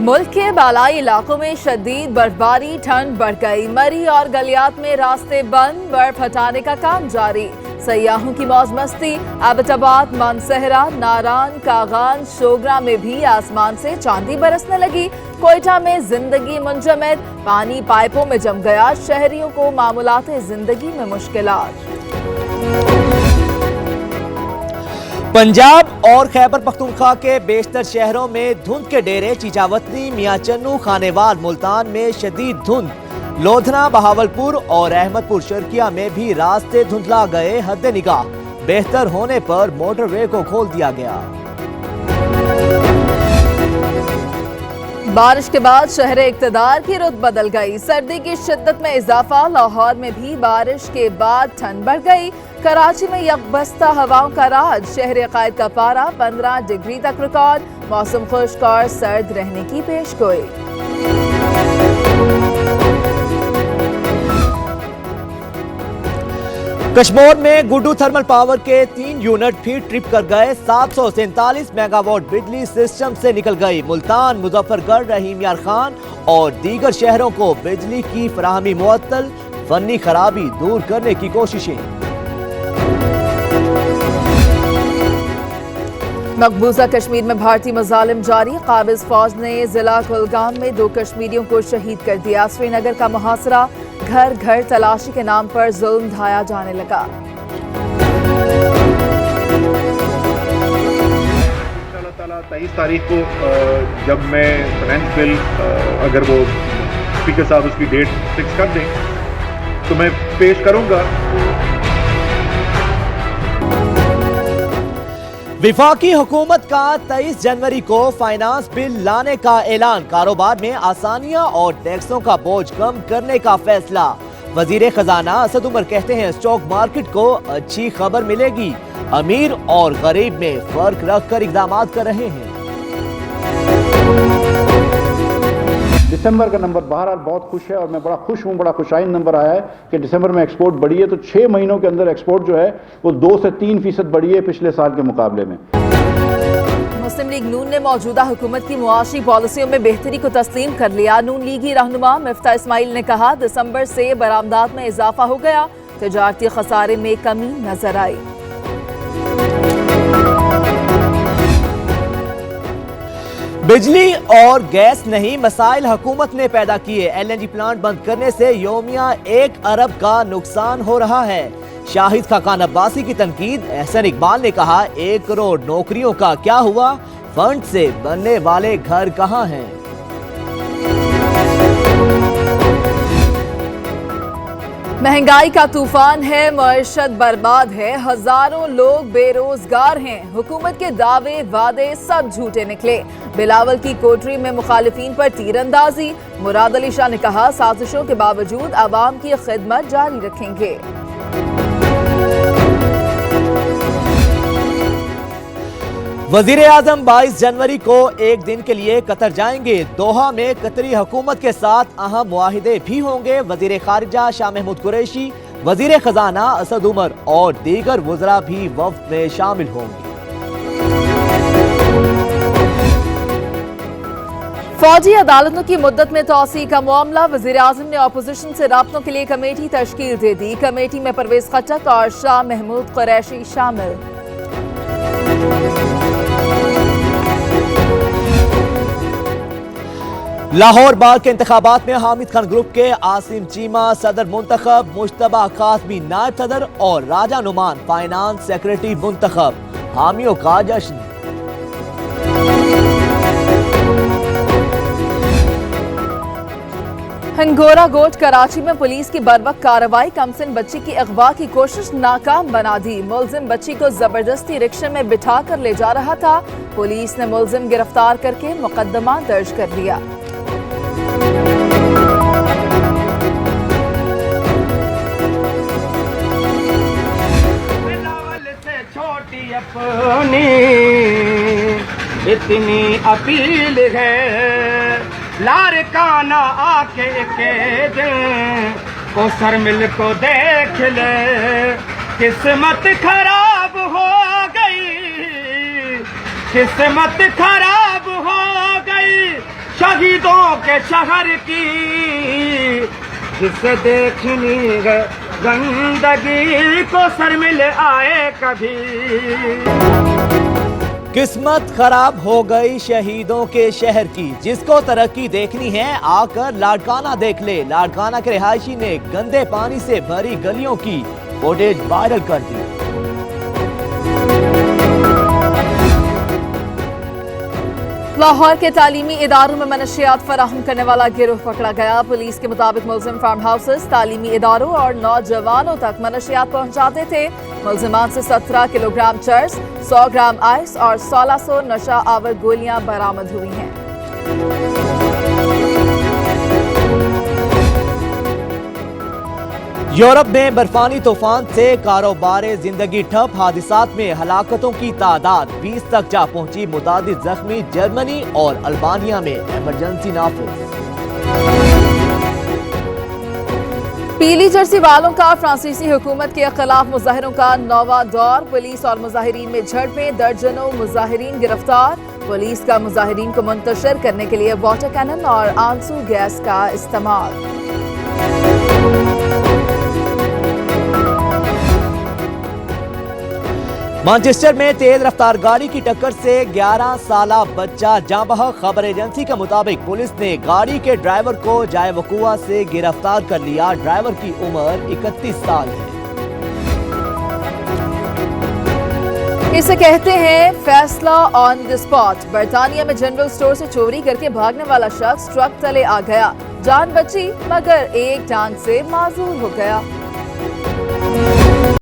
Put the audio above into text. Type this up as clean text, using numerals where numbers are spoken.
मुल्क के बालाई इलाकों में शदीद बर्फबारी, ठंड बढ़ गई। मरी और गलियात में रास्ते बंद, बर्फ हटाने का काम जारी। सयाहों की मौज मस्ती। एबटाबाद, मानसहरा, नारान, कागान, शोगरा में भी आसमान से चांदी बरसने लगी। कोयटा में जिंदगी मुंजमद, पानी पाइपों में जम गया। शहरियों को मामूलाते जिंदगी में मुश्किलात। पंजाब और खैबर पख्तूनख्वा के बेशतर शहरों में धुंध के डेरे। चीचावतनी, मियां चन्नू, खानेवाल, मुल्तान में शदीद धुंध। लोधना, बहावलपुर और अहमदपुर शर्किया में भी रास्ते धुंधला गए। हद निगाह बेहतर होने पर मोटरवे को खोल दिया गया। बारिश के बाद शहर इक्तदार की रुत बदल गई। सर्दी की शिद्दत में इजाफा। लाहौर में भी बारिश के बाद ठंड बढ़ गई। कराची में यकबस्ता हवाओं का राज। शहर अकायद का पारा 15 डिग्री तक रिकॉर्ड। मौसम खुश्क और सर्द रहने की पेशगोई। कश्मीर में गुड्डू थर्मल पावर के 3 यूनिट फिर ट्रिप कर गए। 747 मेगावाट बिजली सिस्टम से निकल गई। मुल्तान, मुजफ्फरगढ़, रहीम यार खान और दीगर शहरों को बिजली की फराहमी मुअत्तल। फनी खराबी दूर करने की कोशिशें। मकबूजा कश्मीर में भारतीय मजालिम जारी। काबिज फौज ने जिला कुलगाम में 2 कश्मीरियों को शहीद कर दिया। श्रीनगर का मुहासरा। घर घर तलाशी के नाम पर जुल्म ढाया जाने लगा। इंशाअल्लाह 23 तारीख को जब मैं फाइनेंस बिल अगर वो स्पीकर साहब उसकी डेट फिक्स कर दें तो मैं पेश करूंगा। विफाकी हुकूमत का 23 जनवरी को फाइनेंस बिल लाने का ऐलान। कारोबार में आसानियां और टैक्सों का बोझ कम करने का फैसला। वजीर खजाना असद उमर कहते हैं स्टॉक मार्केट को अच्छी खबर मिलेगी। अमीर और गरीब में फर्क रखकर इकदाम कर रहे हैं। दिसंबर का नंबर बहरहाल बहुत खुश है और मैं बड़ा खुश हूँ। बड़ा खुशाइन नंबर आया है कि दिसंबर में एक्सपोर्ट बढ़ी है। तो 6 महीनों के अंदर एक्सपोर्ट जो है वो 2 से 3% बढ़ी है पिछले साल के मुकाबले में। मुस्लिम लीग नून ने मौजूदा हुकूमत की मुआशी पॉलिसियों में बेहतरी को तस्लीम कर लिया। नून लीगी रहनुमा मिफ्ता इस्माइल ने कहा दिसंबर से बरामदात में इजाफा हो गया। तिजारती खसारे में कमी नजर आई। बिजली और गैस नहीं, मसाइल हुकूमत ने पैदा किए। LNG प्लांट बंद करने से योमिया 1 अरब का नुकसान हो रहा है। शाहिद खाकान अब्बासी की तनकीद। एहसन इकबाल ने कहा 1 करोड़ नौकरियों का क्या हुआ, फंड से बनने वाले घर कहां हैं। महंगाई का तूफान है, मईशत बर्बाद है, हजारों लोग बेरोजगार हैं। हुकूमत के दावे वादे सब झूठे निकले। बिलावल की कोठरी में मुखालिफिन पर तीरंदाजी। मुराद अली शाह ने कहा साजिशों के बावजूद आवाम की खिदमत जारी रखेंगे। वजीर आजम 22 जनवरी को एक दिन के लिए कतर जाएंगे। दोहा में कतरी हुकूमत के साथ अहम मुआहिदे भी होंगे। वजीर खारिजा शाह महमूद कुरैशी, वजीर खजाना असद उमर और दीगर वज़रा भी वफ्द में शामिल होंगे। फौजी अदालतों की मुद्दत में तौसी का मामला। वजीर आजम ने अपोजिशन से राब्तों के लिए कमेटी तश्कील दे दी। कमेटी में परवेज खट्टक और शाह महमूद कुरैशी शामिल। लाहौर बार के इंतखाबात में हामिद खान ग्रुप के आसिम चीमा सदर मुंतखब, मुश्तबा कासमी नायब सदर और राजा नुमान फाइनेंस सेक्रेटरी मुंतखब। हामियों का जश्न। हंगोरा गोट कराची में पुलिस की बर्वक्त कार्रवाई। कमसिन बच्ची की अगवा की कोशिश नाकाम बना दी। मुलजिम बच्ची को जबरदस्ती रिक्शे में बिठा कर ले जा रहा था। पुलिस ने मुलजिम गिरफ्तार करके मुकदमा दर्ज कर लिया। छोटी अपनी इतनी अपील है, लारकाना आके के दिन को शर्मिल को देख ले। किस्मत खराब हो गई, किस्मत खराब हो गई, शहीदों के शहर की, जिसे देखनी है गंदगी को शर्मिल आए कभी। किस्मत खराब हो गई शहीदों के शहर की, जिसको तरक्की देखनी है आकर लाड़काना देख ले। लाड़काना के रिहायशी ने गंदे पानी से भरी गलियों की फुटेज वायरल कर दी। लाहौर के तालीमी इदारों में मनशियात फराहम करने वाला गिरोह पकड़ा गया। पुलिस के मुताबिक मुलजिम फार्म हाउसेस, तालीमी इदारों और नौजवानों तक मनशियात पहुंचाते थे। मुलजिमान से 17 किलोग्राम चर्स, 100 ग्राम आइस और 1600 नशा आवर गोलियां बरामद हुई हैं। यूरोप में बर्फानी तूफान से कारोबार जिंदगी ठप। हादिसात में हलाकतों की तादाद 20 तक जा पहुंची। मुतादिद जख्मी। जर्मनी और अल्बानिया में इमरजेंसी नाफिज। पीली जर्सी वालों का फ्रांसीसी हुकूमत के खिलाफ मुजाहिरों का नौवा दौर। पुलिस और मुजाहिरीन में झड़पें, दर्जनों मुजाहिरीन गिरफ्तार। पुलिस का मुजाहिरीन को मुंतशिर करने के लिए वाटर कैनन और आंसू गैस का इस्तेमाल। मैनचेस्टर में तेज रफ्तार गाड़ी की टक्कर से 11 साला बच्चा जाँ बहक। खबर एजेंसी के मुताबिक पुलिस ने गाड़ी के ड्राइवर को जाए वकुआ से गिरफ्तार कर लिया। ड्राइवर की उम्र 31 साल है। इसे कहते हैं फैसला ऑन द स्पॉट। बर्तानिया में जनरल स्टोर से चोरी करके भागने वाला शख्स ट्रक तले आ गया। जान बची मगर एक टांग से माजूर हो गया।